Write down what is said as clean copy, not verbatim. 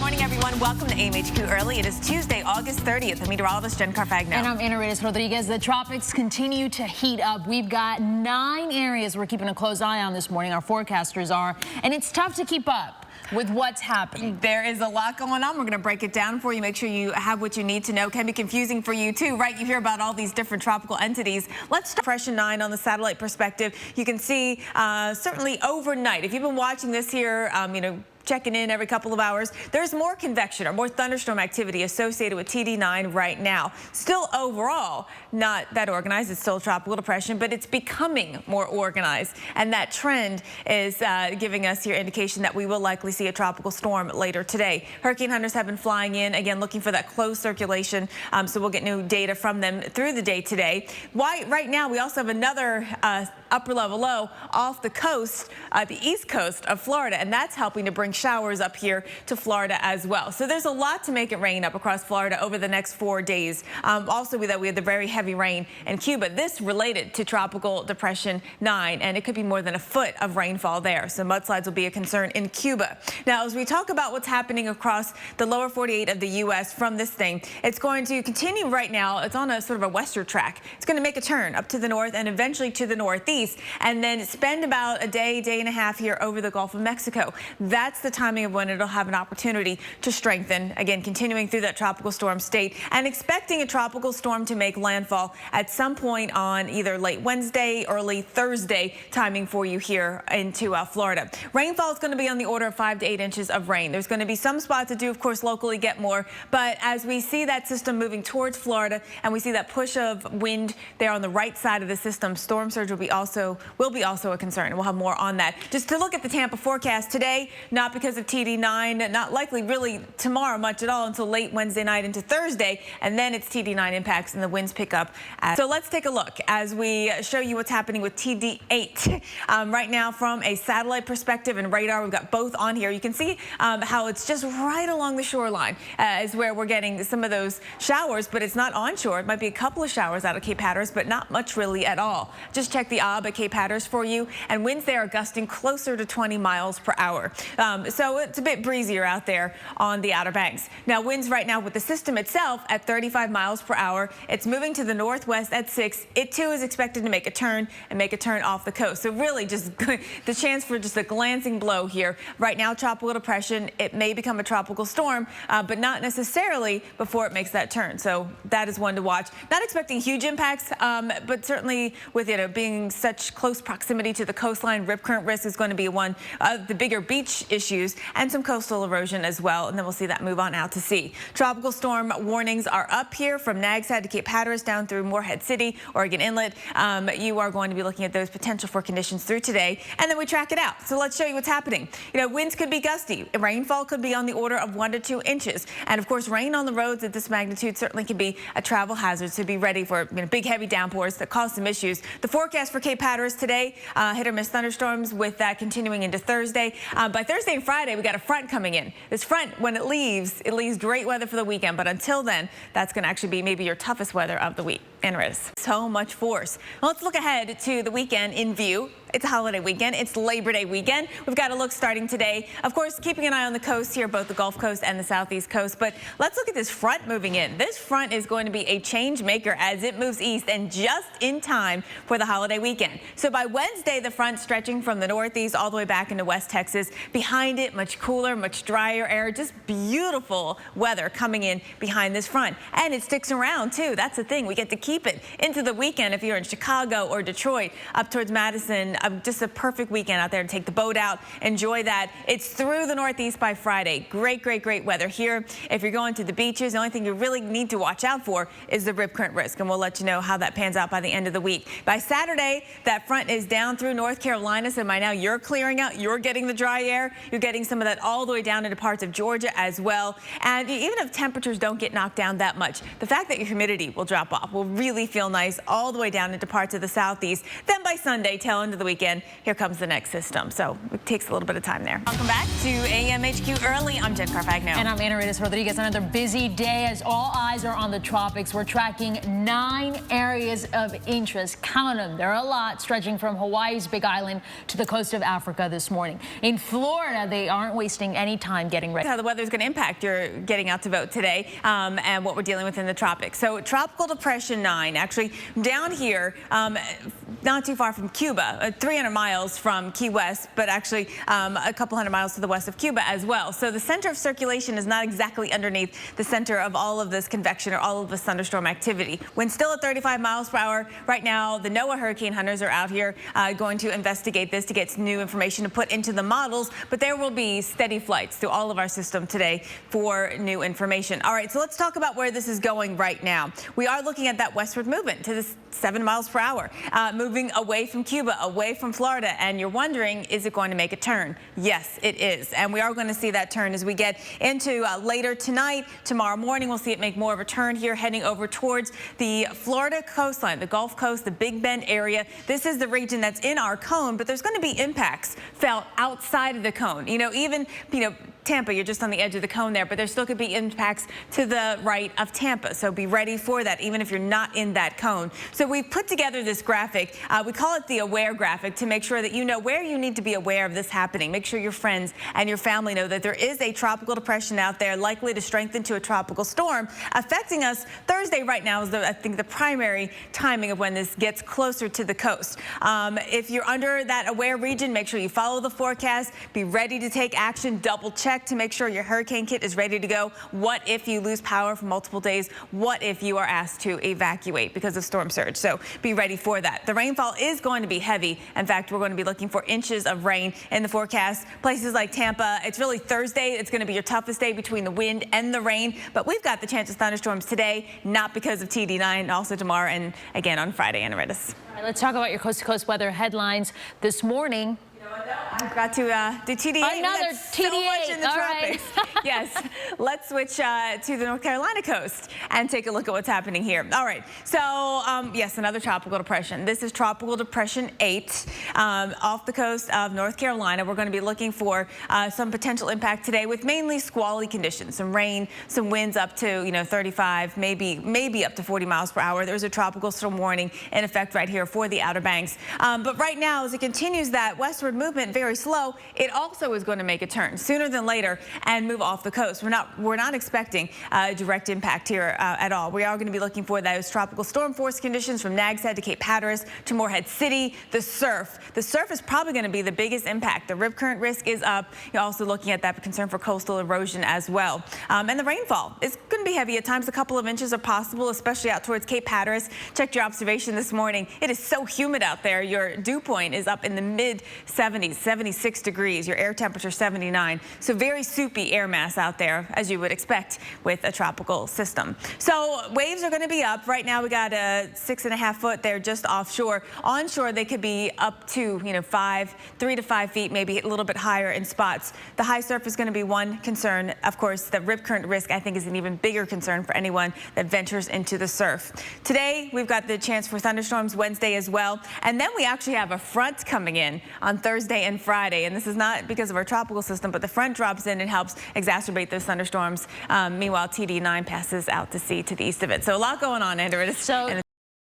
morning, everyone. Welcome to AMHQ Early. It is Tuesday, August 30th. I'm meteorologist Jen Carfagno. And I'm Ana Rodriguez. The tropics continue to heat up. We've got 9 areas we're keeping a close eye on this morning. Our forecasters are. And it's tough to keep up with what's happening. There is a lot going on. We're going to break it down for you, make sure you have what you need to know. Can be confusing for you too, right? You hear about all these different tropical entities. Let's start Depression 9 on the satellite perspective. You can see certainly overnight, if you've been watching this here, checking in every couple of hours, there's more convection or more thunderstorm activity associated with TD9 right now. Still overall not that organized. It's still a tropical depression, but it's becoming more organized. And that trend is giving us your indication that we will likely see a tropical storm later today. Hurricane hunters have been flying in, again, looking for that closed circulation. So we'll get new data from them through the day today. Right now, we also have another upper level low off the coast, the east coast of Florida, and that's helping to bring showers up here to Florida as well. So there's a lot to make it rain up across Florida over the next 4 days. Also, we had the very heavy rain in Cuba. This related to Tropical Depression 9, and it could be more than a foot of rainfall there. So mudslides will be a concern in Cuba. Now, as we talk about what's happening across the lower 48 of the U.S. from this thing, it's going to continue right now. It's on a sort of a western track. It's going to make a turn up to the north and eventually to the northeast, and then spend about a day and a half here over the Gulf of Mexico. That's the timing of when it'll have an opportunity to strengthen, again, continuing through that tropical storm state and expecting a tropical storm to make landfall at some point on either late Wednesday, early Thursday timing for you here into Florida. Rainfall is going to be on the order of 5 to 8 inches of rain. There's going to be some spots that do, of course, locally get more, but as we see that system moving towards Florida and we see that push of wind there on the right side of the system, storm surge will be also a concern. We'll have more on that. Just to look at the Tampa forecast today, not because of TD9, not likely really tomorrow much at all until late Wednesday night into Thursday, and then it's TD9 impacts and the winds pick up. So let's take a look as we show you what's happening with TD8. Right now from a satellite perspective and radar, we've got both on here. You can see how it's just right along the shoreline is where we're getting some of those showers, but it's not onshore. It might be a couple of showers out of Cape Hatteras, but not much really at all. Just check the ob at Cape Hatteras for you, and winds there are gusting closer to 20 miles per hour. So it's a bit breezier out there on the Outer Banks. Now, winds right now with the system itself at 35 miles per hour. It's moving to the northwest at 6. It too is expected to make a turn off the coast. So really just the chance for just a glancing blow here. Right now, tropical depression, it may become a tropical storm, but not necessarily before it makes that turn. So that is one to watch. Not expecting huge impacts, but certainly with being such close proximity to the coastline, rip current risk is going to be one of the bigger beach issues, and some coastal erosion as well. And then we'll see that move on out to sea. Tropical storm warnings are up here from Nags Head to Cape Hatteras down through Morehead City, Oregon Inlet. You are going to be looking at those potential for conditions through today, and then we track it out. So let's show you what's happening. Winds could be gusty. Rainfall could be on the order of 1 to 2 inches. And of course, rain on the roads at this magnitude certainly can be a travel hazard. So be ready for big, heavy downpours that cause some issues. The forecast for Cape Hatteras today, hit or miss thunderstorms with that continuing into Thursday. By Thursday and Friday, we got a front coming in. This front, when it leaves great weather for the weekend. But until then, that's going to actually be maybe your toughest weather of the week. So much force. Well, let's look ahead to the weekend in view. It's a holiday weekend. It's Labor Day weekend. We've got a look starting today. Of course, keeping an eye on the coast here, both the Gulf Coast and the Southeast Coast. But let's look at this front moving in. This front is going to be a change maker as it moves east and just in time for the holiday weekend. So by Wednesday, the front stretching from the northeast all the way back into West Texas. Behind it, much cooler, much drier air. Just beautiful weather coming in behind this front. And it sticks around, too. That's the thing. We get to keep it into the weekend if you're in Chicago or Detroit, up towards Madison. Just a perfect weekend out there to take the boat out, enjoy that. It's through the northeast by Friday. Great weather here. If you're going to the beaches, the only thing you really need to watch out for is the rip current risk, and we'll let you know how that pans out by the end of the week. By Saturday, that front is down through North Carolina, so by now you're clearing out. You're getting the dry air. You're getting some of that all the way down into parts of Georgia as well. And even if temperatures don't get knocked down that much, the fact that your humidity will drop off will really feel nice all the way down into parts of the southeast. Then by Sunday, tail end of the week, weekend, here comes the next system. So it takes a little bit of time there. Welcome back to AMHQ Early. I'm Jen Carfagno. And I'm Ana Rodriguez. Another busy day as all eyes are on the tropics. We're tracking 9 areas of interest. Count them. There are a lot, stretching from Hawaii's Big Island to the coast of Africa this morning. In Florida, they aren't wasting any time getting ready. How the weather is going to impact your getting out to vote today and what we're dealing with in the tropics. So Tropical Depression 9, actually down here, not too far from Cuba, 300 miles from Key West, but actually a couple hundred miles to the west of Cuba as well. So the center of circulation is not exactly underneath the center of all of this convection or all of this thunderstorm activity. Wind still at 35 miles per hour. Right now, the NOAA hurricane hunters are out here going to investigate this to get new information to put into the models, but there will be steady flights through all of our system today for new information. All right, so let's talk about where this is going right now. We are looking at that westward movement to this 7 miles per hour, moving away from Cuba, away from Florida, and you're wondering, is it going to make a turn? Yes, it is, and we are going to see that turn as we get into later tonight. Tomorrow morning, we'll see it make more of a turn here, heading over towards the Florida coastline, the Gulf Coast, the Big Bend area. This is the region that's in our cone, but there's going to be impacts felt outside of the cone. Even Tampa, you're just on the edge of the cone there, but there still could be impacts to the right of Tampa. So be ready for that, even if you're not in that cone. So we've put together this graphic. We call it the aware graphic to make sure that you know where you need to be aware of this happening. Make sure your friends and your family know that there is a tropical depression out there likely to strengthen to a tropical storm affecting us. Thursday right now is, I think, the primary timing of when this gets closer to the coast. If you're under that aware region, make sure you follow the forecast. Be ready to take action. Double check to make sure your hurricane kit is ready to go. What if you lose power for multiple days? What if you are asked to evacuate because of storm surge? So be ready for that. The rainfall is going to be heavy. In fact, we're going to be looking for inches of rain in the forecast. Places like Tampa, it's really Thursday. It's going to be your toughest day between the wind and the rain. But we've got the chance of thunderstorms today, not because of TD9, and also tomorrow and again on Friday, Ana Rodriguez. All right, let's talk about your coast-to-coast weather headlines this morning. I forgot to do TDA. Another TDA. So much in the tropics. Right. Yes. Let's switch to the North Carolina coast and take a look at what's happening here. All right. So, yes, another tropical depression. This is Tropical Depression 8 off the coast of North Carolina. We're going to be looking for some potential impact today with mainly squally conditions, some rain, some winds up to 35, maybe up to 40 miles per hour. There's a tropical storm warning in effect right here for the Outer Banks. But right now, as it continues that westward movement very slow, it also is going to make a turn sooner than later and move off the coast. We're not expecting direct impact here at all. We are going to be looking for those tropical storm force conditions from Nags Head to Cape Hatteras to Morehead City. The surf is probably going to be the biggest impact. The rip current risk is up. You're also looking at that concern for coastal erosion as well. And the rainfall is going to be heavy at times. A couple of inches are possible, especially out towards Cape Hatteras. Checked your observation this morning. It is so humid out there. Your dew point is up in the mid 70s, 76 degrees. Your air temperature 79. So very soupy air mass out there, as you would expect with a tropical system. So waves are going to be up. Right now we got a 6.5 foot there just offshore. Onshore they could be up to 3 to 5 feet, maybe a little bit higher in spots. The high surf is going to be one concern. Of course, the rip current risk I think is an even bigger concern for anyone that ventures into the surf. Today we've got the chance for thunderstorms Wednesday as well, and then we actually have a front coming in on Thursday and Friday, and this is not because of our tropical system, but the front drops in and helps exacerbate those thunderstorms. Meanwhile, TD9 passes out to sea to the east of it. So a lot going on, Andrew.